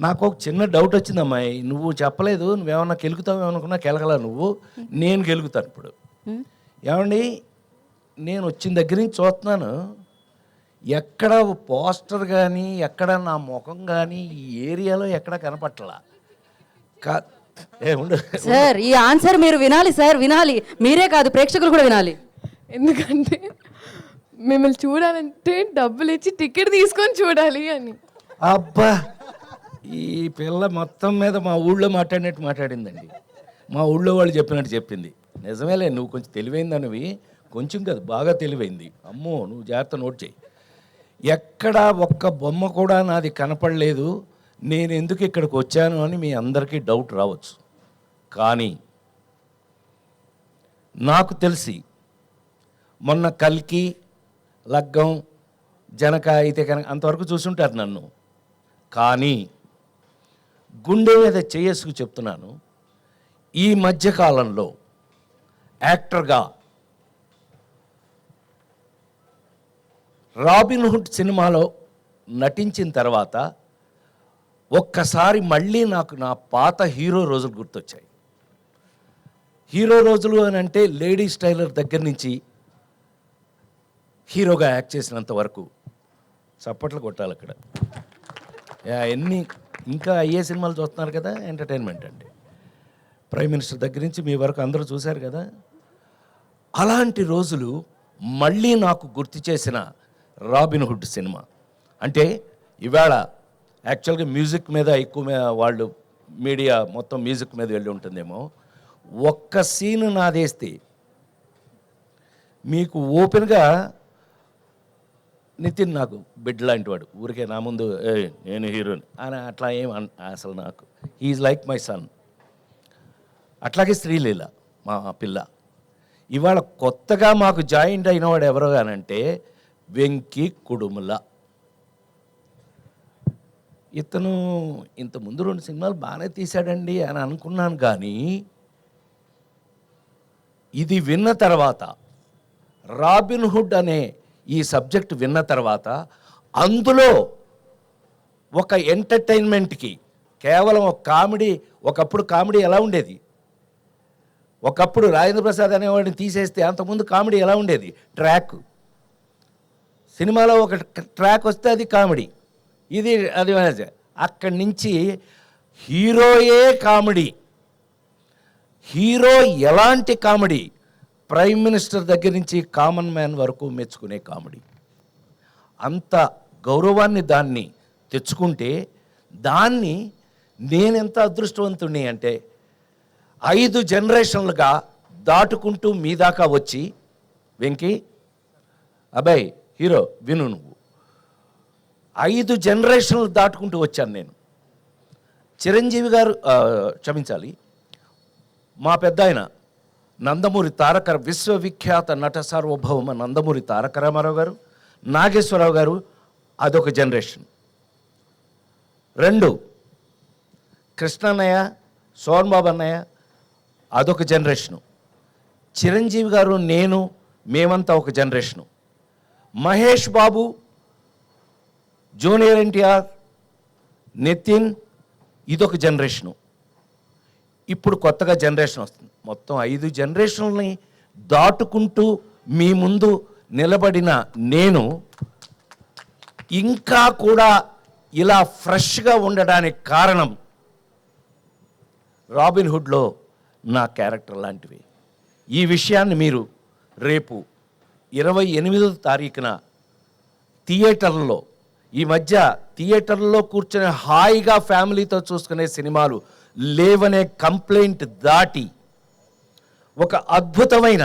నాకు ఒక చిన్న డౌట్ వచ్చింది అమ్మాయి, నువ్వు చెప్పలేదు, నువ్వేమన్నా కెలుగుతావు ఏమనుకున్నా కెలగలా నువ్వు, నేను కెలుగుతాను ఇప్పుడు. ఏమండి, నేను వచ్చిన దగ్గర నుంచి చూస్తున్నాను, ఎక్కడ పోస్టర్ కానీ ఎక్కడ నా ముఖం కానీ ఈ ఏరియాలో ఎక్కడ కనపట్టలా. సార్ ఈ ఆన్సర్ మీరు వినాలి సార్, వినాలి, మీరే కాదు ప్రేక్షకులు కూడా వినాలి. ఎందుకంటే మిమ్మల్ని చూడాలంటే డబ్బులు ఇచ్చి టికెట్ తీసుకొని చూడాలి అని. అబ్బా, ఈ పిల్ల మొత్తం మీద మా ఊళ్ళో మాట్లాడినట్టు మాట్లాడిందండి. మా ఊళ్ళో వాళ్ళు చెప్పినట్టు చెప్పింది. నిజమేలే, నువ్వు కొంచెం తెలివైందనివి, కొంచెం కాదు బాగా తెలివైంది. అమ్మో, నువ్వు జాగ్రత్త నోట్ చేయి. ఎక్కడ ఒక్క బొమ్మ కూడా నాది కనపడలేదు, నేను ఎందుకు ఇక్కడికి వచ్చాను అని మీ అందరికీ డౌట్ రావచ్చు. కానీ నాకు తెలిసి మొన్న కల్కి, లగ్గం, జనక అయితే కనుక అంతవరకు చూసుంటారు నన్ను. కానీ గుండె మీద చేసుకు చెప్తున్నాను, ఈ మధ్యకాలంలో యాక్టర్గా రాబిన్హుడ్ సినిమాలో నటించిన తర్వాత ఒక్కసారి మళ్ళీ నాకు నా పాత హీరో రోజులు గుర్తొచ్చాయి. హీరో రోజులు అని అంటే లేడీస్ టైలర్ దగ్గర నుంచి హీరోగా యాక్ట్ చేసినంత వరకు చప్పట్లు కొట్టాలి అక్కడ. ఎన్ని ఇంకా అయ్యే సినిమాలు చూస్తున్నారు కదా, ఎంటర్టైన్మెంట్ అండి. ప్రైమ్ మినిస్టర్ దగ్గర నుంచి మీ వరకు అందరూ చూశారు కదా. అలాంటి రోజులు మళ్ళీ నాకు గుర్తు చేసిన రాబిన్హుడ్ సినిమా. అంటే ఇవాళ యాక్చువల్గా మ్యూజిక్ మీద ఎక్కువ వాళ్ళు మీడియా మొత్తం మ్యూజిక్ మీద వెళ్ళి ఉంటుందేమో. ఒక్క సీన్ నాదేస్తే మీకు ఓపెన్గా, నితిన్ నాకు బిడ్ లాంటి వాడు, ఊరికే నా ముందు నేను హీరోని అని అట్లా ఏం అసలు నాకు హీఈస్ లైక్ మై సన్. అట్లాగే శ్రీలీల మా పిల్ల. ఇవాళ కొత్తగా మాకు జాయింట్ అయినవాడు ఎవరో అనంటే వెంకీ కుడుముల. ఇతను ఇంతకుముందు 2 సినిమాలు బాగానే తీశాడండి అని అనుకున్నాను. కానీ ఇది విన్న తర్వాత, రాబిన్హుడ్ అనే ఈ సబ్జెక్ట్ విన్న తర్వాత, అందులో ఒక ఎంటర్టైన్మెంట్కి కేవలం ఒక కామెడీ, ఒకప్పుడు కామెడీ ఎలా ఉండేది, ఒకప్పుడు రాజేంద్ర ప్రసాద్ అనేవాడిని తీసేస్తే అంతకుముందు కామెడీ ఎలా ఉండేది, ట్రాక్ సినిమాలో ఒక ట్రాక్ వస్తే అది కామెడీ, ఇది అది. అక్కడి నుంచి హీరోయే కామెడీ, హీరో ఎలాంటి కామెడీ, ప్రైమ్ మినిస్టర్ దగ్గర నుంచి కామన్ మ్యాన్ వరకు మెచ్చుకునే కామెడీ. అంత గౌరవాన్ని దాన్ని తెచ్చుకుంటే, దాన్ని నేనెంత అదృష్టవంతుణ్ణి అంటే 5 జనరేషన్లుగా దాటుకుంటూ మీ దాకా వచ్చి, వెంకీ అబ్బాయి హీరో విను, నువ్వు 5 జనరేషన్లు దాటుకుంటూ వచ్చాను నేను. చిరంజీవి గారు, క్షమించాలి, మా పెద్ద ఆయన నందమూరి తారక, విశ్వవిఖ్యాత నట సార్వభౌమ నందమూరి తారక రామారావు గారు, నాగేశ్వరరావు గారు, అదొక జనరేషన్. 2 కృష్ణన్నయ్య, సోహన్ బాబు అన్నయ్య, అదొక జనరేషను. చిరంజీవి గారు, నేను, మేమంతా ఒక జనరేషను. మహేష్ బాబు, జూనియర్ ఎన్టీఆర్, నితిన్, ఇదొక జనరేషను. ఇప్పుడు కొత్తగా జనరేషన్ వస్తుంది. మొత్తం 5 జనరేషన్లని దాటుకుంటూ మీ ముందు నిలబడిన నేను ఇంకా కూడా ఇలా ఫ్రెష్గా ఉండడానికి కారణం రాబిన్హుడ్లో నా క్యారెక్టర్ లాంటివి. ఈ విషయాన్ని మీరు రేపు 28వ తారీఖున థియేటర్లో, ఈ మధ్య థియేటర్లో కూర్చొని హాయిగా ఫ్యామిలీతో చూసుకునే సినిమాలు లేవనే కంప్లైంట్ దాటి ఒక అద్భుతమైన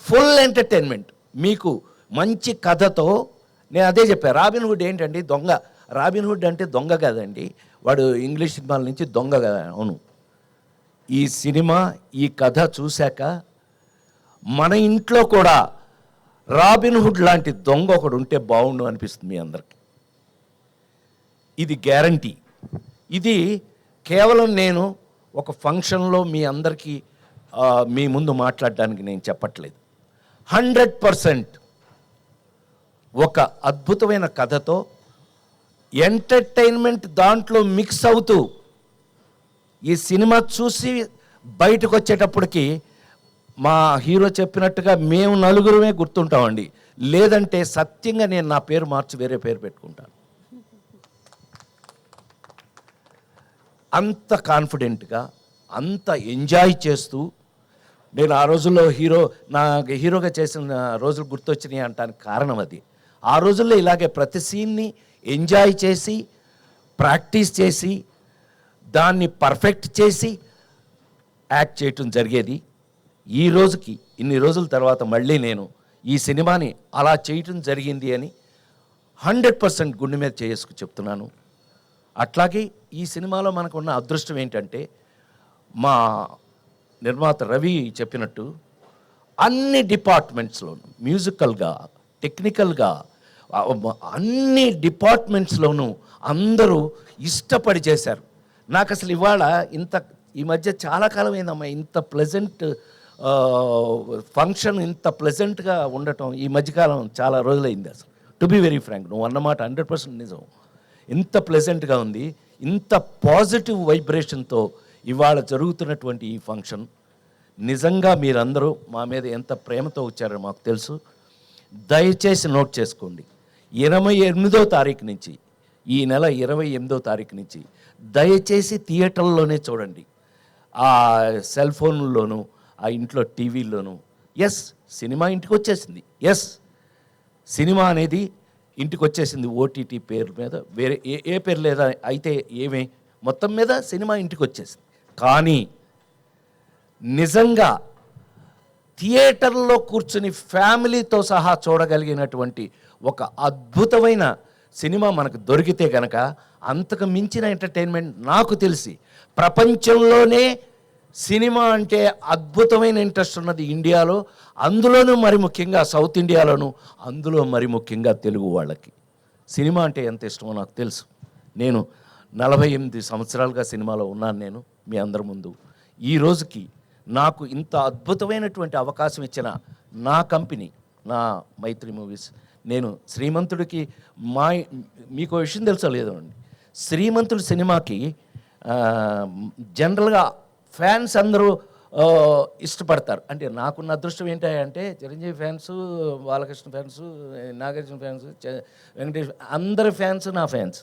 ఫుల్ ఎంటర్టైన్మెంట్ మీకు మంచి కథతో, నేను అదే చెప్పాను. రాబిన్హుడ్ ఏంటండి, దొంగ. రాబిన్హుడ్ అంటే దొంగ కదండి, వాడు ఇంగ్లీష్ సినిమాల నుంచి దొంగ కదా. అవును, ఈ సినిమా, ఈ కథ చూశాక మన ఇంట్లో కూడా రాబిన్హుడ్ లాంటి దొంగ ఒకడు ఉంటే బాగుండు అనిపిస్తుంది మీ అందరికీ. ఇది గ్యారంటీ. ఇది కేవలం నేను ఒక ఫంక్షన్లో మీ అందరికీ మీ ముందు మాట్లాడడానికి నేను చెప్పట్లేదు. 100% ఒక అద్భుతమైన కథతో ఎంటర్టైన్మెంట్ దాంట్లో మిక్స్ అవుతూ ఈ సినిమా చూసి బయటకు వచ్చేటప్పటికి మా హీరో చెప్పినట్టుగా మేము నలుగురమే గుర్తుంటామండి. లేదంటే సత్యంగా నేను నా పేరు మార్చి వేరే పేరు పెట్టుకుంటాను. అంత కాన్ఫిడెంట్గా, అంత ఎంజాయ్ చేస్తూ, నేను ఆ రోజుల్లో నాకు హీరోగా చేసిన రోజులు గుర్తొచ్చినాయి అంటానికి కారణం అది. ఆ రోజుల్లో ఇలాగే ప్రతి సీన్ని ఎంజాయ్ చేసి, ప్రాక్టీస్ చేసి, దాన్ని పర్ఫెక్ట్ చేసి యాక్ట్ చేయటం జరిగేది. ఈ రోజుకి ఇన్ని రోజుల తర్వాత మళ్ళీ నేను ఈ సినిమాని అలా చేయటం జరిగింది అని 100% గుండె మీద చేసుకు చెప్తున్నాను. అట్లాగే ఈ సినిమాలో మనకు ఉన్న అదృష్టం ఏంటంటే, మా నిర్మాత రవి చెప్పినట్టు అన్ని డిపార్ట్మెంట్స్లోనూ, మ్యూజికల్గా, టెక్నికల్గా, అన్ని డిపార్ట్మెంట్స్లోనూ అందరూ ఇష్టపడి చేశారు. నాకు అసలు ఇవాళ ఈ మధ్య చాలా కాలం అయిందమ్మా ఇంత ప్లెజెంట్ ఫంక్షన్, ఇంత ప్లెజెంట్గా ఉండటం ఈ మధ్యకాలం చాలా రోజులైంది. అసలు టు బి వెరీ ఫ్రాంక్, నువ్వు అన్నమాట 100% నిజం. ఇంత ప్లెజెంట్గా ఉంది, ఇంత పాజిటివ్ వైబ్రేషన్తో ఇవాళ జరుగుతున్నటువంటి ఈ ఫంక్షన్. నిజంగా మీరందరూ మా మీద ఎంత ప్రేమతో వచ్చారో మాకు తెలుసు. దయచేసి నోట్ చేసుకోండి, 28వ తారీఖు నుంచి, ఈ నెల 28వ తారీఖు నుంచి దయచేసి థియేటర్లోనే చూడండి. ఆ సెల్ ఫోన్లోనూ, ఆ ఇంట్లో టీవీల్లోనూ. ఎస్, సినిమా ఇంటికి వచ్చేసింది. ఎస్, సినిమా అనేది ఇంటికి వచ్చేసింది ఓటీటీ పేరు మీద. వేరే ఏ పేరు లేదా అయితే ఏమే, మొత్తం మీద సినిమా ఇంటికి వచ్చేసింది. కానీ నిజంగా థియేటర్లో కూర్చుని ఫ్యామిలీతో సహా చూడగలిగినటువంటి ఒక అద్భుతమైన సినిమా మనకు దొరికితే కనుక అంతకు మించిన ఎంటర్టైన్మెంట్ నాకు తెలిసి ప్రపంచంలోనే సినిమా అంటే అద్భుతమైన ఇంట్రెస్ట్ ఉన్నది ఇండియాలో, అందులోనూ మరి ముఖ్యంగా సౌత్ ఇండియాలోను, అందులో మరి ముఖ్యంగా తెలుగు వాళ్ళకి సినిమా అంటే ఎంత ఇష్టమో నాకు తెలుసు. నేను 48 సంవత్సరాలుగా సినిమాలో ఉన్నాను. నేను మీ అందరి ముందు ఈ రోజుకి నాకు ఇంత అద్భుతమైనటువంటి అవకాశం ఇచ్చిన నా కంపెనీ, నా మైత్రి మూవీస్. నేను శ్రీమంతుడికి మీకు విషయం తెలుసో లేదో అండి, శ్రీమంతుడి సినిమాకి జనరల్గా ఫ్యాన్స్ అందరూ ఇష్టపడతారు. అంటే నాకున్న అదృష్టం ఏంటంటే Chiranjeevi fans, Balakrishna fans, Nagarjuna fans, Venkatesh, అందరి ఫ్యాన్స్ నా ఫ్యాన్స్.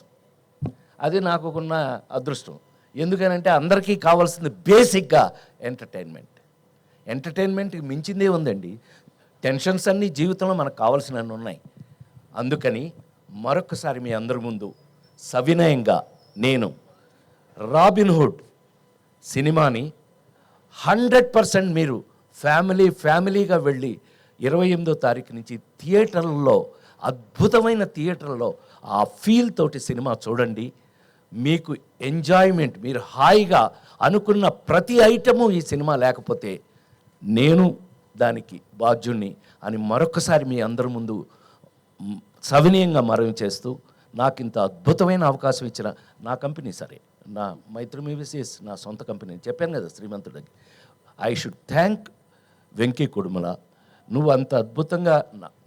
అది నాకున్న అదృష్టం. ఎందుకనంటే అందరికీ కావాల్సింది బేసిక్గా ఎంటర్టైన్మెంట్కి మించిందే ఉందండి. టెన్షన్స్ అన్నీ జీవితంలో మనకు కావాల్సినవి ఉన్నాయి. అందుకని మరొకసారి మీ అందరి ముందు సవినయంగా నేను రాబిన్హుడ్ సినిమాని 100% మీరు ఫ్యామిలీగా వెళ్ళి 28వ తారీఖు నుంచి థియేటర్లలో, అద్భుతమైన థియేటర్లో ఆ ఫీల్ తోటి సినిమా చూడండి. మీకు ఎంజాయ్మెంట్, మీరు హాయిగా అనుకున్న ప్రతి ఐటము ఈ సినిమా లేకపోతే నేను దానికి బాధ్యుణ్ణి అని మరొకసారి మీ అందరి ముందు సవినయంగా మనవి చేస్తూ, నాకు ఇంత అద్భుతమైన అవకాశం ఇచ్చిన నా కంపెనీ, సరే నా మైత్రి మూవీస్ నా సొంత కంపెనీ చెప్పాను కదా శ్రీమంతుడికి, I should thank Venky Kudumula. నువ్వు అంత అద్భుతంగా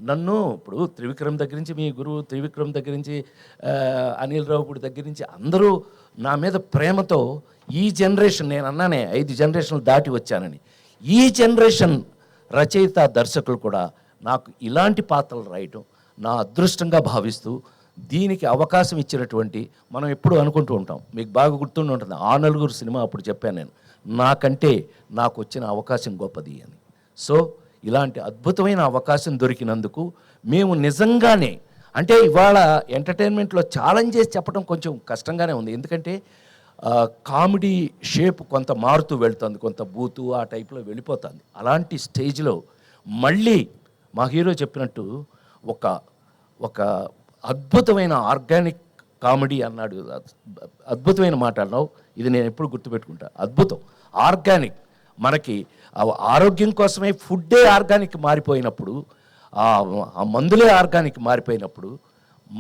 నన్ను, ఇప్పుడు త్రివిక్రమ్ దగ్గర నుంచి, మీ గురువు త్రివిక్రమ్ దగ్గర నుంచి, అనిల్ రావుపూడి దగ్గర నుంచి అందరూ నా మీద ప్రేమతో ఈ జనరేషన్, నేను అన్నానే 5 జనరేషన్లు దాటి వచ్చానని, ఈ జనరేషన్ రచయిత దర్శకులు కూడా నాకు ఇలాంటి పాత్రలు రాయటం నా అదృష్టంగా భావిస్తూ, దీనికి అవకాశం ఇచ్చినటువంటి, మనం ఎప్పుడు అనుకుంటూ ఉంటాం, మీకు బాగా గుర్తుండి ఉంటుంది, ఆ నలుగురు సినిమా అప్పుడు చెప్పాను నేను, నాకంటే నాకు వచ్చిన అవకాశం గొప్పది అని. సో ఇలాంటి అద్భుతమైన అవకాశం దొరికినందుకు మేము నిజంగానే, అంటే ఇవాళ ఎంటర్టైన్మెంట్లో ఛాలెంజ్ చేసి చెప్పడం కొంచెం కష్టంగానే ఉంది. ఎందుకంటే కామెడీ షేప్ కొంత మారుతూ వెళ్తుంది, కొంత బూతు ఆ టైప్లో వెళ్ళిపోతుంది. అలాంటి స్టేజ్లో మళ్ళీ మా హీరో చెప్పినట్టు ఒక అద్భుతమైన ఆర్గానిక్ కామెడీ అన్నాడు. అద్భుతమైన మాట అన్నావు, ఇది నేను ఎప్పుడు గుర్తుపెట్టుకుంటా. అద్భుతం, ఆర్గానిక్. మనకి ఆరోగ్యం కోసమే ఫుడ్డే ఆర్గానిక్ మారిపోయినప్పుడు, ఆ మందులే ఆర్గానిక్ మారిపోయినప్పుడు,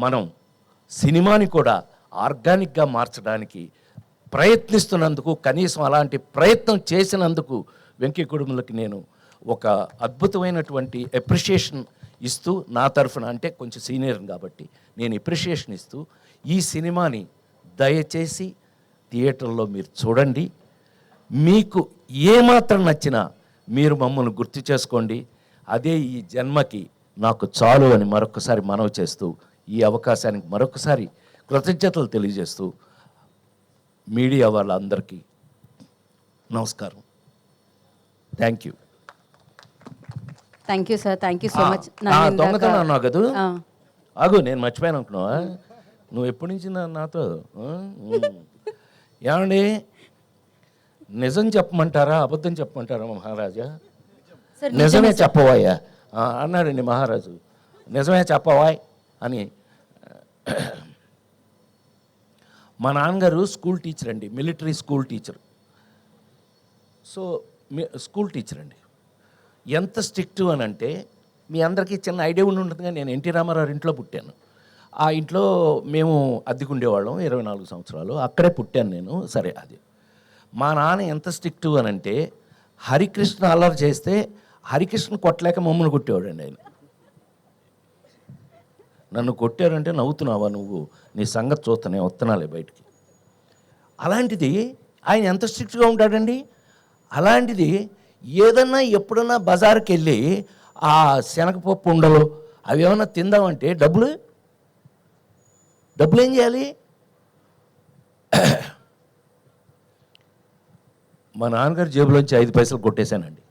మనం సినిమాని కూడా ఆర్గానిక్గా మార్చడానికి ప్రయత్నిస్తున్నందుకు, కనీసం అలాంటి ప్రయత్నం చేసినందుకు వెంకీ కుటుంబలకి నేను ఒక అద్భుతమైనటువంటి అప్రిషియేషన్ ఇస్తూ, నా తరఫున, అంటే కొంచెం సీనియర్ కాబట్టి నేను అప్రిషియేషన్ ఇస్తూ, ఈ సినిమాని దయచేసి థియేటర్లో మీరు చూడండి. మీకు ఏమాత్రం నచ్చినా మీరు మమ్మల్ని గుర్తు చేసుకోండి. అదే ఈ జన్మకి నాకు చాలు అని మరొకసారి మనవి చేస్తూ, ఈ అవకాశానికి మరొకసారి కృతజ్ఞతలు తెలియజేస్తూ, మీడియా వాళ్ళందరికీ నమస్కారం. Thank you. Thank you sir, thank you so much. దొంగతనం అన్నావు కదా, ఆగు, నేను మర్చిపోయాను అనుకున్నావా? నువ్వు ఎప్పటి నుంచి నాతో ఏమండి, నిజం చెప్పమంటారా అబద్ధం చెప్పమంటారా మహారాజా? నిజమే చెప్పవాయా అన్నాడండి మహారాజు. నిజమే చెప్పవాయ్ అని. మా నాన్నగారు స్కూల్ టీచర్ అండి, military school teacher. So school teacher అండి. ఎంత స్ట్రిక్ట్ అని అంటే, మీ అందరికీ చిన్న ఐడియా ఉండి ఉంటుంది. కానీ నేను ఎన్టీ రామారావు ఇంట్లో పుట్టాను. ఆ ఇంట్లో మేము అద్దెకుండేవాళ్ళం 24 సంవత్సరాలు. అక్కడే పుట్టాను నేను. సరే, అది మా నాన్న ఎంత స్ట్రిక్ట్ అని అంటే, హరికృష్ణ అల్లరి చేస్తే హరికృష్ణ కొట్టలేక మమ్మల్ని కొట్టేవాడండి ఆయన. నన్ను కొట్టారంటే నవ్వుతున్నావా నువ్వు, నీ సంగతి చూస్తానే వస్తున్నాలే బయటికి. అలాంటిది ఆయన ఎంత స్ట్రిక్ట్గా ఉంటాడండి. అలాంటిది ఏదన్నా ఎప్పుడన్నా బజార్కి వెళ్ళి ఆ శనగపప్పు ఉండలు అవి ఏమన్నా తిందామంటే డబ్బులు ఏం చేయాలి? మా నాన్నగారి జేబులోంచి 5 పైసలు కొట్టేశానండి.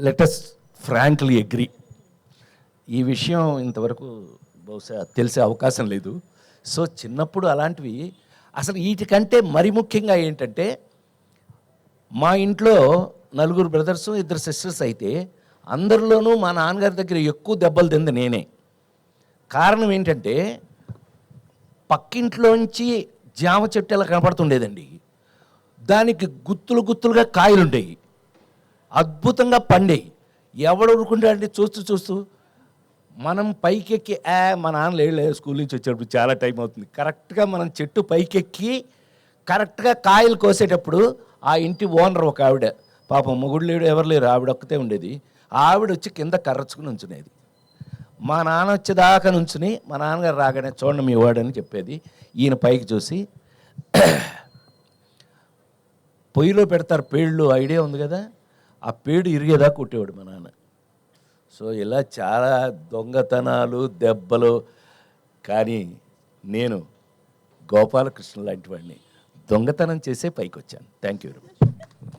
Let us frankly agree. ఈ విషయం ఇంతవరకు బహుశా తెలిసే అవకాశం లేదు. సో చిన్నప్పుడు అలాంటివి అసలు వీటికంటే మరి ముఖ్యంగా ఏంటంటే, మా ఇంట్లో 4 బ్రదర్స్ 2 సిస్టర్స్ అయితే అందరిలోనూ మా నాన్నగారి దగ్గర ఎక్కువ దెబ్బలు తింది నేనే. కారణం ఏంటంటే, పక్కింట్లోంచి జామ చెట్టు ఎలా కనపడుతుండేదండి. దానికి గుత్తులుగా కాయలు ఉండేవి, అద్భుతంగా పండేవి. ఎవడు ఊరుకుంటాడంటే చూస్తూ మనం పైకెక్కి మా నాన్న లేదు స్కూల్ నుంచి వచ్చేటప్పుడు చాలా టైం అవుతుంది. కరెక్ట్గా మనం చెట్టు పైకెక్కి కరెక్ట్గా కాయలు కోసేటప్పుడు ఆ ఇంటి ఓనర్ ఒక ఆవిడ, పాపం మొగుడు లేడు ఎవరు లేరు, ఆవిడ ఒక్కతే ఉండేది. ఆవిడ వచ్చి కింద కర్రచుకుని ఉంచునేది. మా నాన్న వచ్చేదాకా నుంచుని మా నాన్నగారు రాగానే చూడండి మీ వాడని చెప్పేది. ఈయన పైకి చూసి పొయ్యిలో పెడతారు పేళ్ళు, ఐడియా ఉంది కదా, ఆ పేడు ఇరిగేదాకా కొట్టేవాడు మా నాన్న. సో ఇలా చాలా దొంగతనాలు దెబ్బలు. కానీ నేను గోపాలకృష్ణ లాంటి వాడిని దొంగతనం చేసే పైకి వచ్చాను. Thank you very much.